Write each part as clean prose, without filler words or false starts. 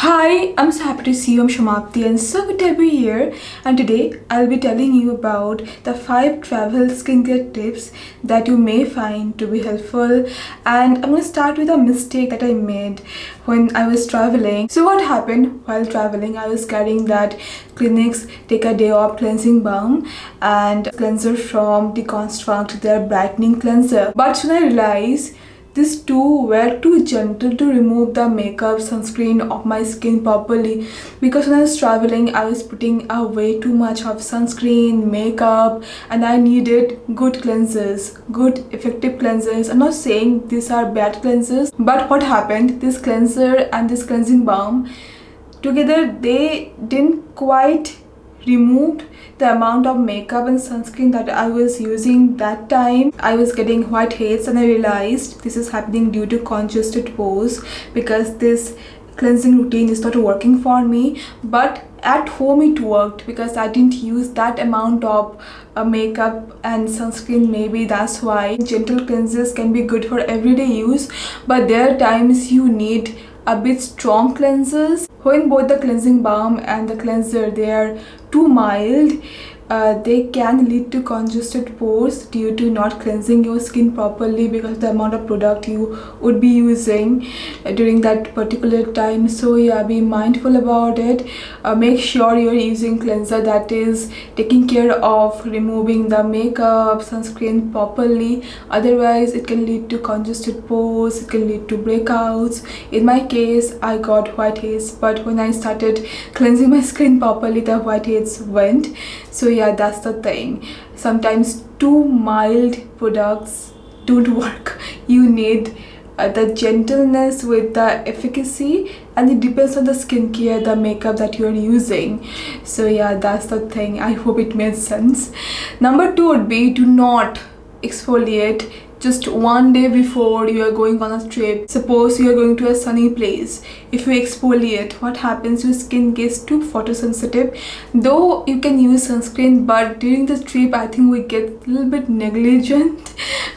Hi, I'm so happy to see you. I'm Samapti and so good to be here. And today I'll be telling you about the 5 travel skincare tips that you may find to be helpful. And I'm going to start with a mistake that I made when I was traveling. So what happened while traveling? I was carrying that Clinics Take a Day Off cleansing balm and cleanser from Deconstruct, their brightening cleanser. But soon I realized these two were too gentle to remove the makeup sunscreen of my skin properly, because when I was traveling I was putting way too much of sunscreen, makeup, and I needed good cleansers, good effective cleansers. I'm not saying these are bad cleansers, but what happened, this cleanser and this cleansing balm together, they didn't quite removed the amount of makeup and sunscreen that I was using that time. I was getting whiteheads and I realized this is happening due to congested pores, because this cleansing routine is not working for me. But at home it worked because I didn't use that amount of makeup and sunscreen. Maybe that's why gentle cleansers can be good for everyday use, but there are times you need a bit strong cleansers. When both the cleansing balm and the cleanser, they are too mild, they can lead to congested pores due to not cleansing your skin properly because of the amount of product you would be using during that particular time. So yeah, be mindful about it. Make sure you're using cleanser that is taking care of removing the makeup, sunscreen properly. Otherwise it can lead to congested pores, it can lead to breakouts. In my case, I got whiteheads, but when I started cleansing my skin properly, the whiteheads went. So yeah, that's the thing. Sometimes too mild products don't work. You need the gentleness with the efficacy, and it depends on the skincare, the makeup that you are using. So yeah, that's the thing. I hope it made sense. Number 2 would be, do not exfoliate just one day before you are going on a trip. Suppose you are going to a sunny place. If you exfoliate, what happens? Your skin gets too photosensitive. Though you can use sunscreen, but during the trip I think we get a little bit negligent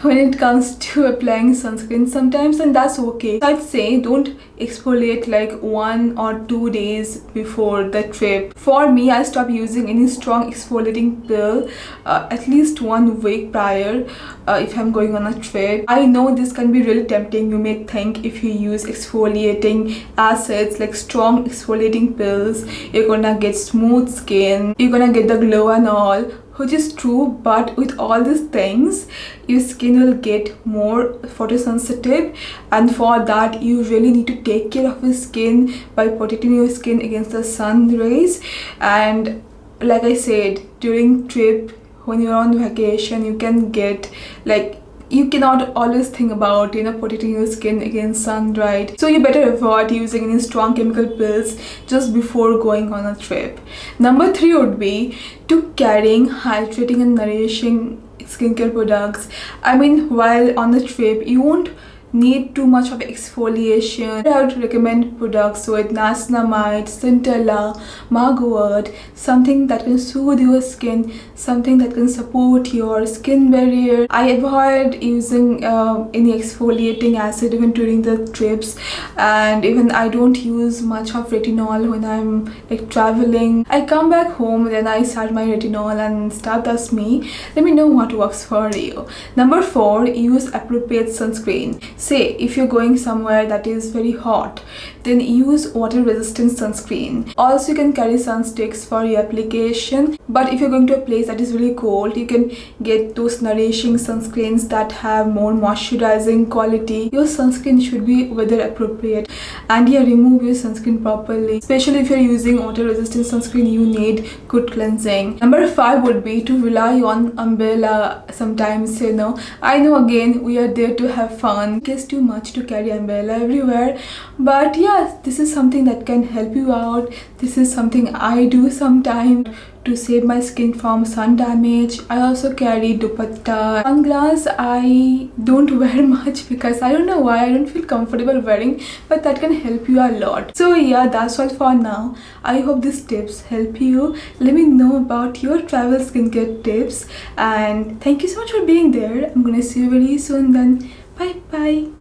when it comes to applying sunscreen sometimes, and that's okay. I'd say don't exfoliate like 1 or 2 days before the trip. For me, I stopped using any strong exfoliating pill at least 1 week prior if I'm going on a trip. I know this can be really tempting. You may think if you use exfoliating acids like strong exfoliating pills, you're gonna get smooth skin, you're gonna get the glow and all, which is true. But with all these things, your skin will get more photosensitive, and for that you really need to take care of your skin by protecting your skin against the sun rays. And like I said, during trip, when you're on vacation, you can get like, you cannot always think about protecting your skin against sun, right? So you better avoid using any strong chemical pills just before going on a trip. Number 3 would be to carrying hydrating and nourishing skincare products. I mean, while on the trip you won't need too much of exfoliation. I would recommend products with niacinamide, centella, mugwort, something that can soothe your skin, something that can support your skin barrier. I avoid using any exfoliating acid even during the trips, and even I don't use much of retinol when I'm like traveling. I come back home, then I start my retinol and stuff. That's me. Let me know what works for you. Number 4, use appropriate sunscreen. Say if you're going somewhere that is very hot, then use water resistant sunscreen. Also you can carry sunsticks for your application, but if you're going to a place that is really cold, you can get those nourishing sunscreens that have more moisturizing quality. Your sunscreen should be weather appropriate, and yeah, remove your sunscreen properly. Especially if you're using water resistant sunscreen, you need good cleansing. Number 5 would be to rely on umbrella sometimes. I know again we are there to have fun. It's too much to carry umbrella everywhere, but yeah, this is something that can help you out. This is something I do sometimes to save my skin from sun damage. I also carry dupatta. Sunglass I don't wear much because I don't know why, I don't feel comfortable wearing, but that can help you a lot. So yeah, that's all for now. I hope these tips help you. Let me know about your travel skincare tips, and thank you so much for being there. I'm gonna see you very soon then. Bye bye.